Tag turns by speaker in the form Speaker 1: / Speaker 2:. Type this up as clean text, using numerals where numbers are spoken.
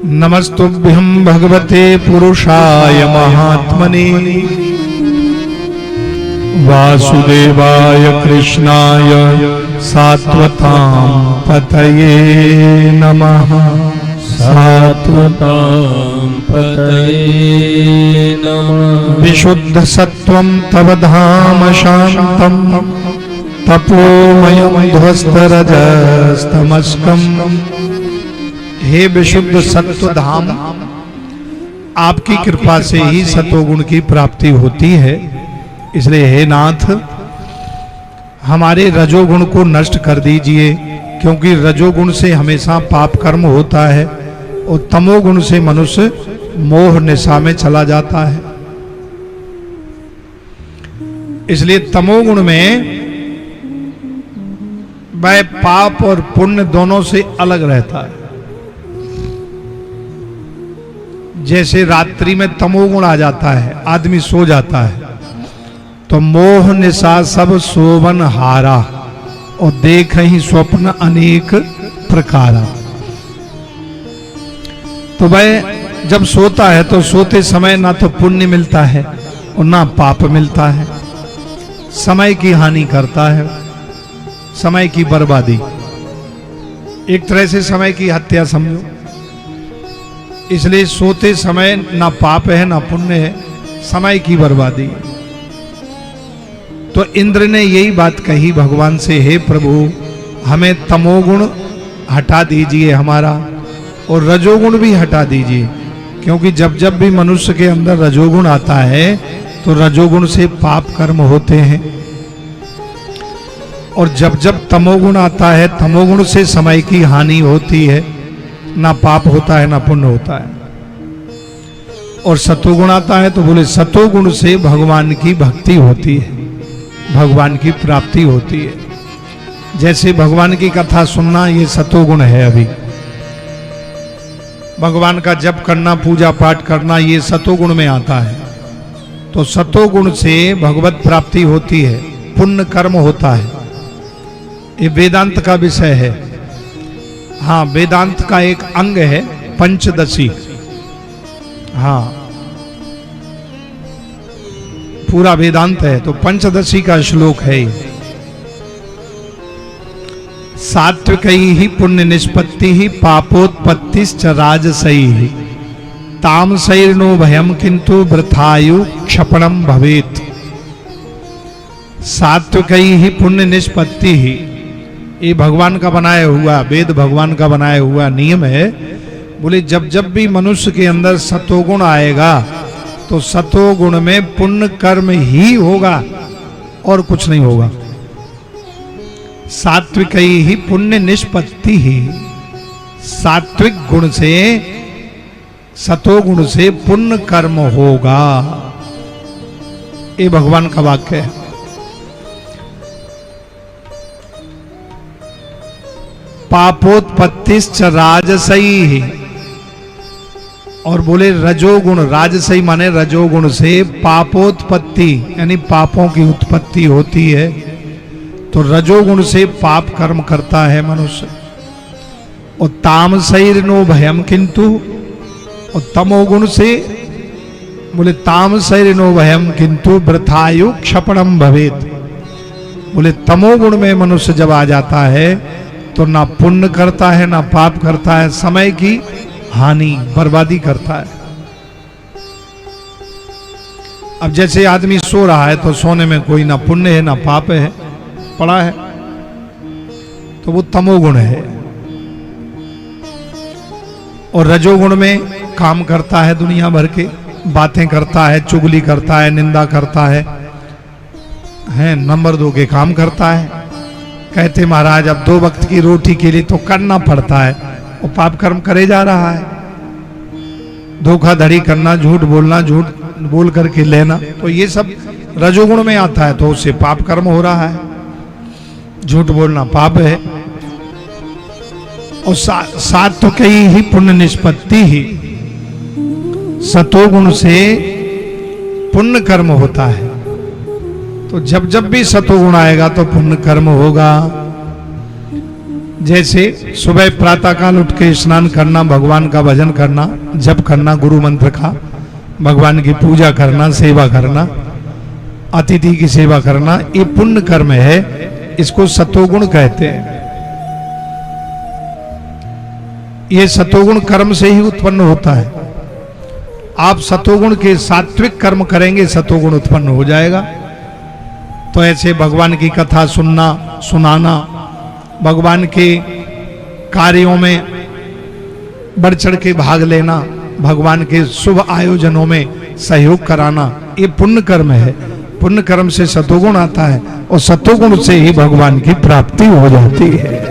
Speaker 1: नमस्तुभ्यं भगवते पुरुषाय महात्मने वासुदेवाय कृष्णाय सात्वतां पतये नमः।
Speaker 2: सात्वतां पतये नमः।
Speaker 1: विशुद्ध सत्वं तव धाम शान्तं तपोमयं ध्वस्तरजस्तमस्कम्। हे विशुद्ध सत्व धाम, आपकी कृपा से ही सतोगुण की प्राप्ति होती है। इसलिए हे नाथ, हमारे रजोगुण को नष्ट कर दीजिए, क्योंकि रजोगुण से हमेशा पाप कर्म होता है और तमोगुण से मनुष्य मोह निशा में चला जाता है। इसलिए तमोगुण में वह पाप और पुण्य दोनों से अलग रहता है। जैसे रात्रि में तमोगुण आ जाता है, आदमी सो जाता है तो मोह निशा सब सोवन हारा और देख ही स्वप्न अनेक प्रकारा। तो वह जब सोता है तो सोते समय ना तो पुण्य मिलता है और ना पाप मिलता है। समय की हानि करता है, समय की बर्बादी, एक तरह से समय की हत्या समझो। इसलिए सोते समय ना पाप है ना पुण्य है, समय की बर्बादी। तो इंद्र ने यही बात कही भगवान से, हे प्रभु हमें तमोगुण हटा दीजिए हमारा, और रजोगुण भी हटा दीजिए, क्योंकि जब जब भी मनुष्य के अंदर रजोगुण आता है तो रजोगुण से पाप कर्म होते हैं, और जब जब तमोगुण आता है तमोगुण से समय की हानि होती है, ना पाप होता है ना पुण्य होता है। और सतोगुण आता है तो बोले सतोगुण से भगवान की भक्ति होती है, भगवान की प्राप्ति होती है। जैसे भगवान की कथा सुनना, ये सतोगुण है। अभी भगवान का जप करना, पूजा पाठ करना, ये सतोगुण में आता है। तो सतोगुण से भगवत प्राप्ति होती है, पुण्य कर्म होता है। ये वेदांत का विषय है। हाँ, वेदांत का एक अंग है पंचदशी। हाँ, पूरा वेदांत है तो पंचदशी का श्लोक है। सात्विकैः ही पुण्य निष्पत्ति ही पापोत्पत्तिश्च राजसैः ही तामसैर्नो भयम किंतु वृथायु क्षपणम भवेत्। सात्विकैः ही पुण्य निष्पत्ति ही, ये भगवान का बनाया हुआ, वेद भगवान का बनाया हुआ नियम है। बोले जब जब भी मनुष्य के अंदर सतोगुण आएगा तो सतोगुण में पुण्य कर्म ही होगा और कुछ नहीं होगा। सात्विकैः ही पुण्य निष्पत्ति ही, सात्विक गुण से, सतोगुण से पुण्य कर्म होगा। ये भगवान का वाक्य है। पापोत्पत्तिश्च राजसैः, और बोले रजोगुण, राजसई माने रजोगुण से पापोत्पत्ति यानी पापों की उत्पत्ति होती है। तो रजोगुण से पाप कर्म करता है मनुष्य। और तामसैर्नो भयम किंतु, और तमोगुण से बोले तामसैर्नो भयम किंतु वृथायु क्षपणम भवेत्। बोले तमोगुण में मनुष्य जब आ जाता है तो ना पुण्य करता है ना पाप करता है, समय की हानि बर्बादी करता है। अब जैसे आदमी सो रहा है तो सोने में कोई ना पुण्य है ना पाप है, पड़ा है, तो वो तमोगुण है। और रजोगुण में काम करता है, दुनिया भर के बातें करता है, चुगली करता है, निंदा करता है, नंबर 2 के काम करता है। कहते महाराज अब 2 वक्त की रोटी के लिए तो करना पड़ता है, वो पाप कर्म करे जा रहा है। धोखाधड़ी करना, झूठ बोलना, झूठ बोल करके लेना, तो ये सब रजोगुण में आता है, तो उससे पाप कर्म हो रहा है। झूठ बोलना पाप है। और सात्विकैः ही पुण्य निष्पत्ति ही, सतोगुण से पुण्य कर्म होता है। तो जब जब भी सतोगुण आएगा तो पुण्य कर्म होगा। जैसे सुबह प्रातःकाल उठ के स्नान करना, भगवान का भजन करना, जप करना गुरु मंत्र का, भगवान की पूजा करना, सेवा करना, अतिथि की सेवा करना, ये पुण्य कर्म है। इसको सतोगुण कहते हैं। ये सतोगुण कर्म से ही उत्पन्न होता है। आप सतोगुण के सात्विक कर्म करेंगे, सतोगुण उत्पन्न हो जाएगा। तो ऐसे भगवान की कथा सुनना, सुनाना, भगवान के कार्यों में बढ़ चढ़ के भाग लेना, भगवान के शुभ आयोजनों में सहयोग कराना, ये पुण्य कर्म है। पुण्य कर्म से सतोगुण आता है और सतोगुण से ही भगवान की प्राप्ति हो जाती है।